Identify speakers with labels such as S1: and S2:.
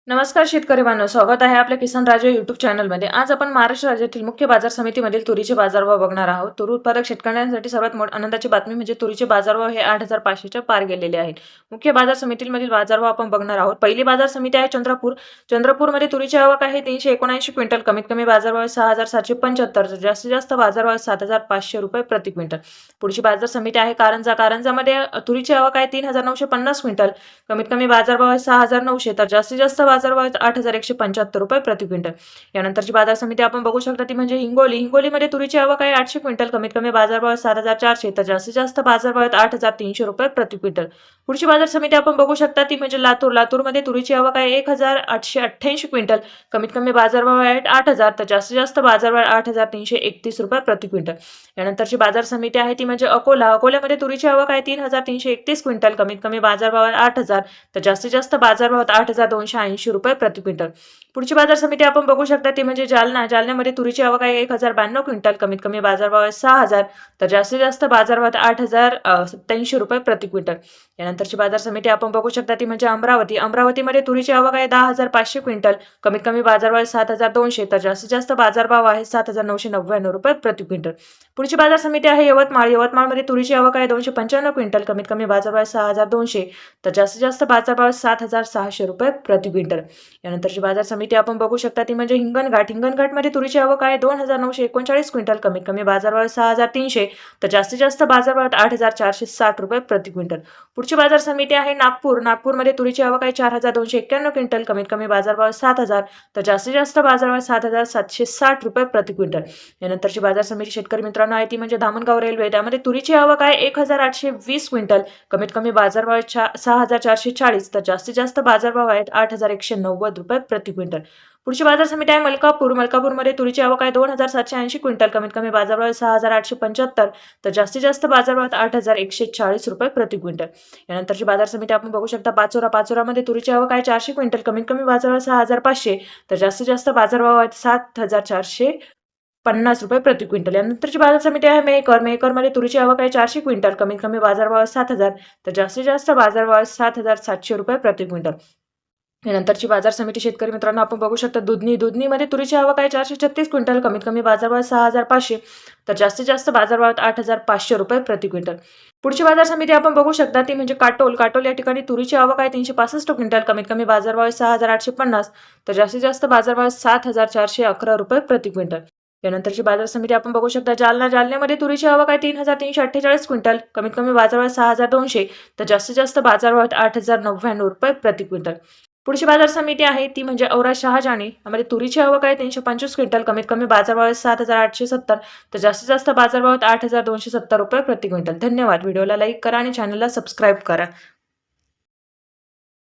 S1: नमस्कार शेतकरी बांधव, स्वागत आहे आपल्या किसान राजा युट्यूब चॅनलमध्ये। आज आपण महाराष्ट्र राज्यातील मुख्य बाजार समितीमधील तुरीचे बाजारभाव बघणार आहोत। तूर उत्पादक शेतकऱ्यांसाठी सर्वात आनंदाची बातमी म्हणजे तुरीचे बाजारभाव हे 8,500 च्या पार गेलेले आहेत। मुख्य बाजार समितीमधील बाजारभाव आपण बघणार आहोत। पहिली बाजार समिती आहे चंद्रपूर। चंद्रपूरमध्ये तुरीची आवक आहे 379 क्विंटल, कमीत कमी बाजारभाव 6,775, जास्तीत जास्त बाजारभाव 7,500 रुपये प्रति क्विंटल। पुढची बाजार समिती आहे कारंजा। कारंजामध्ये तुरीची आवक आहे 3,950 क्विंटल, कमीत कमी बाजारभाव आहे 6,900, तर जास्तीत जास्त बाजारभाव 8,175 रुपये प्रति क्विंटल। यानंतरची बाजार समिती आपण बघू शकता ती म्हणजे हिंगोली। हिंगोलीमध्ये तुरीची आवक आहे 800 क्विंटल, कमीत कमी बाजारभाव 7,400, तर जास्तीत जास्त बाजारभाव 8,300 रुपये प्रति क्विंटल। पुढची बाजार समिती आपण बघू शकता ती म्हणजे लातूर। लातूरमध्ये तुरीची आवक आहे 1,888 क्विंटल, कमीत कमी बाजारभाव आहे 8,000, तर जास्तीत जास्त बाजारभाव 8,331 रुपये प्रति क्विंटल। यानंतरची बाजार समिती आहे ती म्हणजे अकोला। अकोल्यामध्ये तुरीची आवक आहे 3,331 क्विंटल, कमीत कमी बाजारभाव 8,000, तर जास्तीत जास्त बाजारभाव 8,280 रुपये प्रति क्विंटल। पुढची बाजार समिती आपण बघू शकता ती म्हणजे जालना। जालन्यामध्ये तुरीची आवक आहे 1,092 क्विंटल, कमीत कमी बाजारभाव आहे 6,000, तर जास्तीत जास्त बाजारभाव 8,087 रुपये प्रति क्विंटल। यानंतरची बाजार समिती आपण बघू शकता ती म्हणजे अमरावती। अमरावतीमध्ये तुरीची आवक आहे 10,500 क्विंटल, कमीत कमी बाजारभाव 7,200, तर जास्तीत जास्त बाजारभाव आहे 7,999 रुपये प्रति क्विंटल। पुढची बाजार समिती आहे यवतमाळ। यवतमाळमध्ये तुरीची आवक आहे 295 क्विंटल, कमीत कमी बाजारभाव 6,200, तर जास्तीत जास्त बाजारभाव 7,600 रुपये प्रति क्विंटल। यानंतरची बाजार समिती आपण बघू शकता ती म्हणजे हिंगणघाट। हिंगणघाटमध्ये तुरीची आवक आहे 2,939 क्विंटल, कमीत कमी बाजारभाव 6,300, तर जास्तीत जास्त बाजारभाव 8,460 रुपये प्रति क्विंटल। पुढची बाजार समिती आहे नागपूर। नागपूरमध्ये तुरीची आवक आहे 4,291 क्विंटल, कमीत कमी बाजारभाव 7,000, तर जास्तीत जास्त बाजारभाव 7,760 रुपये प्रति क्विंटल। यानंतरची बाजार समिती शेतकरी मित्रांनो आहे ती म्हणजे धामणगाव रेल्वे। त्यामध्ये तुरीची आवक आहे 1,820 क्विंटल, कमीत कमी बाजारभाव 6,440, तर जास्तीत जास्त बाजारभाव आहेत 8,190 रुपये प्रति क्विंटल। पुढची बाजार समिती आहे मलकापूर। मलकापूरमध्ये तुरीची आवक आहे 2,780 क्विंटल, कमीत कमी बाजारभाव 6,875, तर जास्तीत जास्त बाजारभाव 8,140 रुपये प्रति क्विंटल। यानंतरची बाजार समिती आपण बघू शकता पाचोरा। पाचोरामध्ये तुरीची आवक आहे 400 क्विंटल, कमीत कमी बाजारभाव 6,500, तर जास्तीत जास्त बाजारभाव आहेत 7,450 रुपये प्रति क्विंटल। यानंतरची बाजार समिती आहे मेहकर। मेहकरमध्ये तुरीची आवक आहे 400 क्विंटल, कमीत कमी बाजारभाव 7,000, तर जास्तीत जास्त बाजारभाव 7,700 रुपये प्रति क्विंटल। यानंतरची बाजार समिती शेतकरी मित्रांनो आपण बघू शकता दुधनी। दुधनीमध्ये तुरीची आवक आहे 436 क्विंटल, कमीत कमी बाजारभाव 6,500, तर जास्तीत जास्त बाजारभाव 8,500 रुपये प्रति क्विंटल। पुढची बाजार समिती आपण बघू शकता ती म्हणजे काटोल। काटोल या ठिकाणी तुरीची आवक आहे 365 क्विंटल, कमीत कमी बाजारभाव 6,850, तर जास्तीत जास्त बाजारभाव 7,411 रुपये प्रति क्विंटल। यानंतरची बाजार समिती आपण बघू शकता जालना। जालन्यामध्ये तुरीची आवक आहे 3,348 क्विंटल, कमीत कमी बाजारभाव 6,200, तर जास्तीत जास्त बाजारभाव 8,099 रुपये प्रति क्विंटल। पुढची बाजार समिती आहे ती म्हणजे औरा शहाजानी। यामध्ये तुरीची आवक आहे 325 क्विंटल, कमीत कमी बाजारभाव 7,870, तर जास्तीत जास्त बाजारभाव 8,270 रुपये प्रति क्विंटल। धन्यवाद। व्हिडिओला लाईक करा आणि चॅनलला सबस्क्राईब करा।